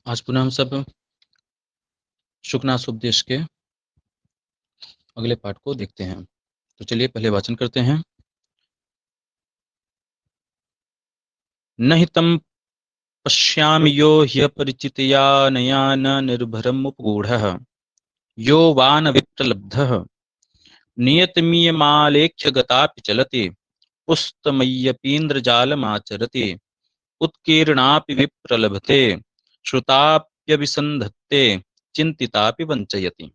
आज पुनः हम सब शुकनास उपदेश के अगले पाठ को देखते हैं। तो चलिए पहले वाचन करते हैं। नहि तम पश्यामि यो ह्यपरिचितया नया न निर्भरम् उपगूढ़ः यो वा न विप्रलब्धः नियतमीयमालेख्य गतापि चलति पुस्तमय्यपीन्द्रजालमाचरति उत्कीर्णापि विप्रलभते श्रुताप्यभिसन्धत्ते चिंतितापि वंचयति।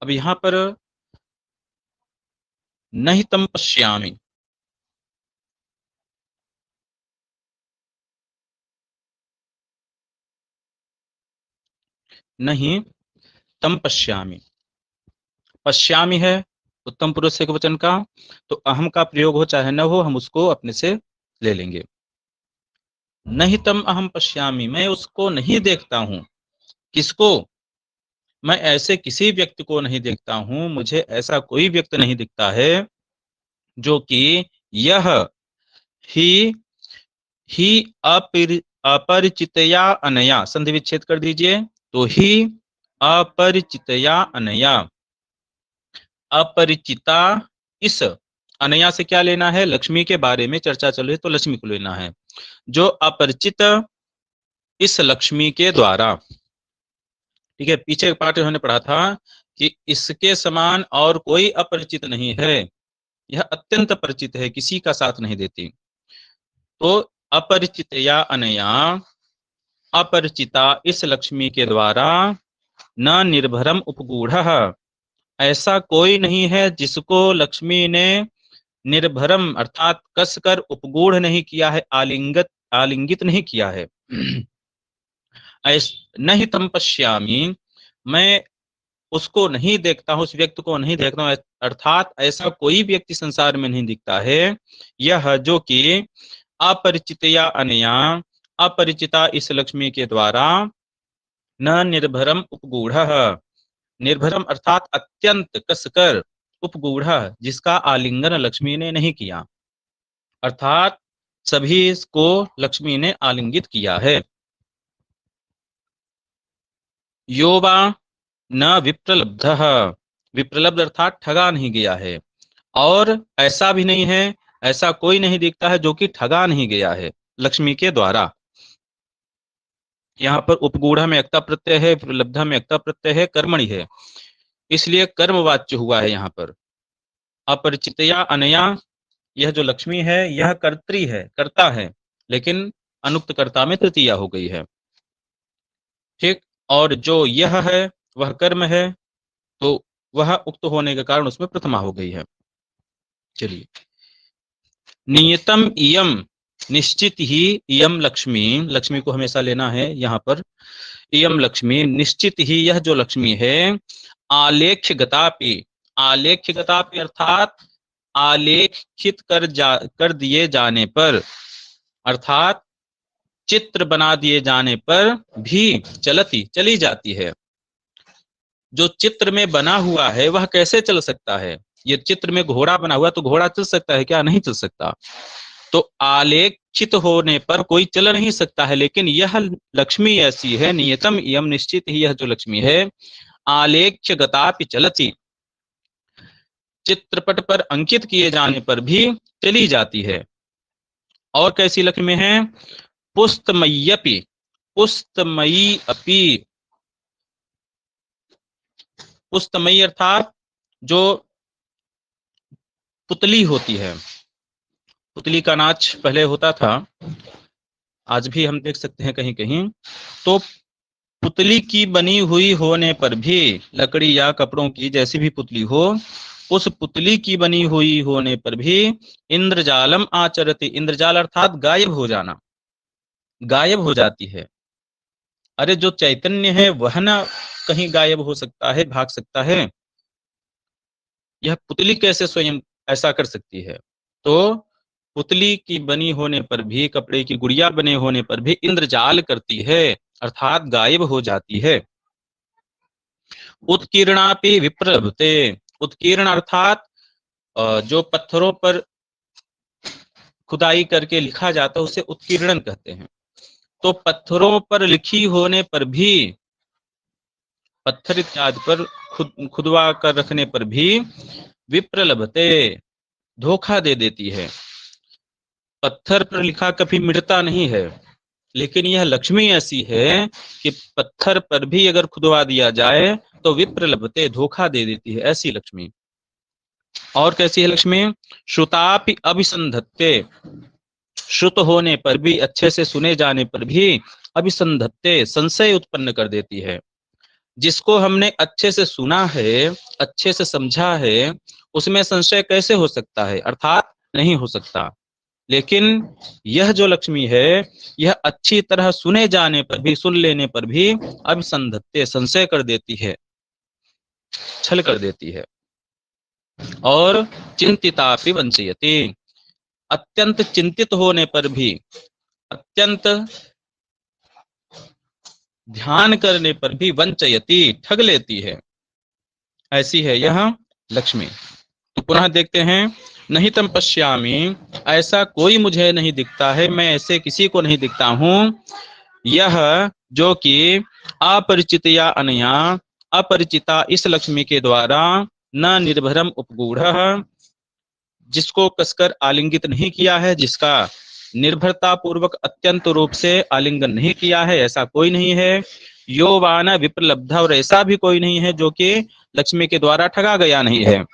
अब यहाँ पर नहीं तम पश्यामि, नहीं तम पश्यामि, पश्यामि है उत्तम पुरुष एक वचन का, तो अहम का प्रयोग हो चाहे न हो, हम उसको अपने से ले लेंगे। नहीं तम अहम पश्यामि, मैं उसको नहीं देखता हूं। किसको? मैं ऐसे किसी व्यक्ति को नहीं देखता हूं, मुझे ऐसा कोई व्यक्ति नहीं दिखता है जो कि यह ही अपरिचितया अनया, संधि विच्छेद कर दीजिए, तो ही अपरिचितया अनया, अपरिचिता, इस अनया से क्या लेना है? लक्ष्मी के बारे में चर्चा चल रही है तो लक्ष्मी को लेना है। जो अपरिचित इस लक्ष्मी के द्वारा, ठीक है, पीछे पाठ उन्होंने पढ़ा था कि इसके समान और कोई अपरिचित नहीं है, यह अत्यंत परिचित है, किसी का साथ नहीं देती। तो अपरिचित या अनया, अपरिचिता इस लक्ष्मी के द्वारा, न निर्भरम उपगूढ़ः, ऐसा कोई नहीं है जिसको लक्ष्मी ने निर्भरम अर्थात कसकर उपगूढ़ नहीं किया है, आलिंगित नहीं किया है। नहीं तम पश्यामि, मैं उसको नहीं देखता हूं, उस व्यक्ति को नहीं देखता हूं, अर्थात ऐसा कोई व्यक्ति संसार में नहीं दिखता है यह जो कि अपरिचित या अनया, अपरिचिता इस लक्ष्मी के द्वारा, न निर्भरम उपगूढ़ः, निर्भरम अर्थात अत्यंत कसकर, उपगूढ़ जिसका आलिंगन लक्ष्मी ने नहीं किया, अर्थात सभी को लक्ष्मी ने आलिंगित किया है। योवा न विप्रलब्धः, विप्रलब्ध अर्थात ठगा नहीं गया है, और ऐसा भी नहीं है, ऐसा कोई नहीं दिखता है जो कि ठगा नहीं गया है लक्ष्मी के द्वारा। यहाँ पर उपगूढ़ में एकता प्रत्यय है, विप्रलब्ध में एकता प्रत्यय है, कर्मणि है, इसलिए कर्मवाच्य हुआ है। यहाँ पर अपरिचितया अनया, यह जो लक्ष्मी है यह कर्त्री है, कर्ता है, लेकिन अनुक्त कर्ता में तृतीया हो गई है, ठीक। और जो यह है वह कर्म है, तो वह उक्त होने के कारण उसमें प्रथमा हो गई है। चलिए, नियतम इयम, निश्चित ही, इयम लक्ष्मी, लक्ष्मी को हमेशा लेना है यहाँ पर, इयम लक्ष्मी, निश्चित ही यह जो लक्ष्मी है, आलेख्य गतापि, आलेख्य गतापि अर्थात आलेखित कर दिए जाने पर, अर्थात चित्र बना दिए जाने पर भी चलती, चली जाती है। जो चित्र में बना हुआ है वह कैसे चल सकता है? ये चित्र में घोड़ा बना हुआ तो घोड़ा चल सकता है क्या? नहीं चल सकता। तो आलेखित होने पर कोई चल नहीं सकता है, लेकिन यह लक्ष्मी ऐसी है, नियतम इयम, निश्चित ही यह जो लक्ष्मी है, आलेख्य गतापि चलती, चित्रपट पर अंकित किए जाने पर भी चली जाती है। और कैसी लक्ष्मी है? पुस्तमय्यपि, पुस्तमयी अपि, पुस्तमयी अर्थात जो पुतली होती है, पुतली का नाच पहले होता था, आज भी हम देख सकते हैं कहीं कहीं, तो पुतली की बनी हुई होने पर भी, लकड़ी या कपड़ों की जैसी भी पुतली हो, उस पुतली की बनी हुई होने पर भी इंद्रजालम आचरति, इंद्रजाल अर्थात गायब हो जाना, गायब हो जाती है। अरे जो चैतन्य है वह ना कहीं गायब हो सकता है, भाग सकता है, यह पुतली कैसे स्वयं ऐसा कर सकती है? तो पुतली की बनी होने पर भी, कपड़े की गुड़िया बने होने पर भी इंद्रजाल करती है, अर्थात गायब हो जाती है। उत्कीर्णापि विप्रलभते, उत्कीर्ण अर्थात जो पत्थरों पर खुदाई करके लिखा जाता है उसे उत्कीर्णन कहते हैं। तो पत्थरों पर लिखी होने पर भी, पत्थर इत्यादि पर खुदवा कर रखने पर भी विप्रलभते, धोखा दे देती है। पत्थर पर लिखा कभी मिटता नहीं है, लेकिन यह लक्ष्मी ऐसी है कि पत्थर पर भी अगर खुदवा दिया जाए तो विप्रलभते, धोखा दे देती है, ऐसी लक्ष्मी। और कैसी है लक्ष्मी? श्रुतापि अभिसंधत्ते, श्रुत होने पर भी, अच्छे से सुने जाने पर भी, अभिसंधत्ते, संशय उत्पन्न कर देती है। जिसको हमने अच्छे से सुना है, अच्छे से समझा है, उसमें संशय कैसे हो सकता है? अर्थात नहीं हो सकता। लेकिन यह जो लक्ष्मी है, यह अच्छी तरह सुने जाने पर भी, सुन लेने पर भी अभिसंधत्ते, संशय कर देती है, छल कर देती है। और चिंतितापि वंचयति, अत्यंत चिंतित होने पर भी, अत्यंत ध्यान करने पर भी वंचयति, ठग लेती है। ऐसी है यह लक्ष्मी। तो पुनः देखते हैं, नहीं तम पश्यामि, ऐसा कोई मुझे नहीं दिखता है, मैं ऐसे किसी को नहीं दिखता हूं, यह जो कि अपरिचित या अनया, अपरिचिता इस लक्ष्मी के द्वारा, न निर्भरम उपगूढ़, जिसको कसकर आलिंगित नहीं किया है, जिसका निर्भरता पूर्वक अत्यंत रूप से आलिंगन नहीं किया है, ऐसा कोई नहीं है। यो वाना विप्रलब्ध, और ऐसा भी कोई नहीं है जो कि लक्ष्मी के द्वारा ठगा गया नहीं है।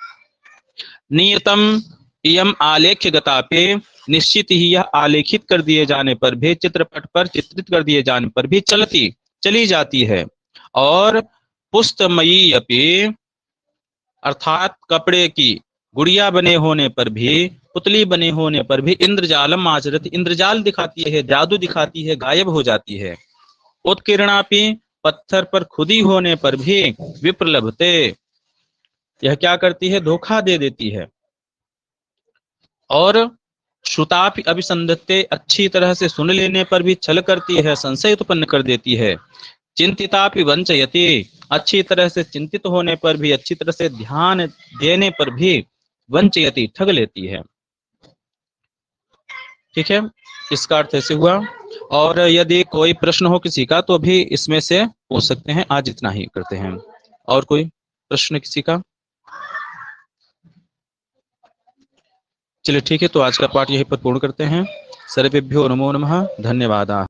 नियतम इयम आलेख्य गतापे, निश्चित ही यह आलेखित कर दिए जाने पर भी, चित्रपट पर चित्रित कर दिए जाने पर भी चलती, चली जाती है। और पुस्तमयी अपि, अर्थात कपड़े की गुड़िया बने होने पर भी, पुतली बने होने पर भी, इंद्रजालम आचरति, इंद्रजाल दिखाती है, जादू दिखाती है, गायब हो जाती है। उत्कीर्णापि, पत्थर पर खुदी होने पर भी विप्रलभते, यह क्या करती है? धोखा दे देती है। और श्रुतापि अभिसंधत्ते, अच्छी तरह से सुन लेने पर भी छल करती है, संशय उत्पन्न कर देती है। चिंतितापि वंचयति, अच्छी तरह से चिंतित होने पर भी, अच्छी तरह से ध्यान देने पर भी वंचयति, ठग लेती है। ठीक है, इसका अर्थ ऐसे हुआ। और यदि कोई प्रश्न हो किसी का तो भी इसमें से पूछ सकते हैं। आज इतना ही करते हैं। और कोई प्रश्न किसी का? चलिए ठीक है, तो आज का पाठ यहीं पर पूर्ण करते हैं। सर्वेभ्यो नमो नमः, धन्यवाद।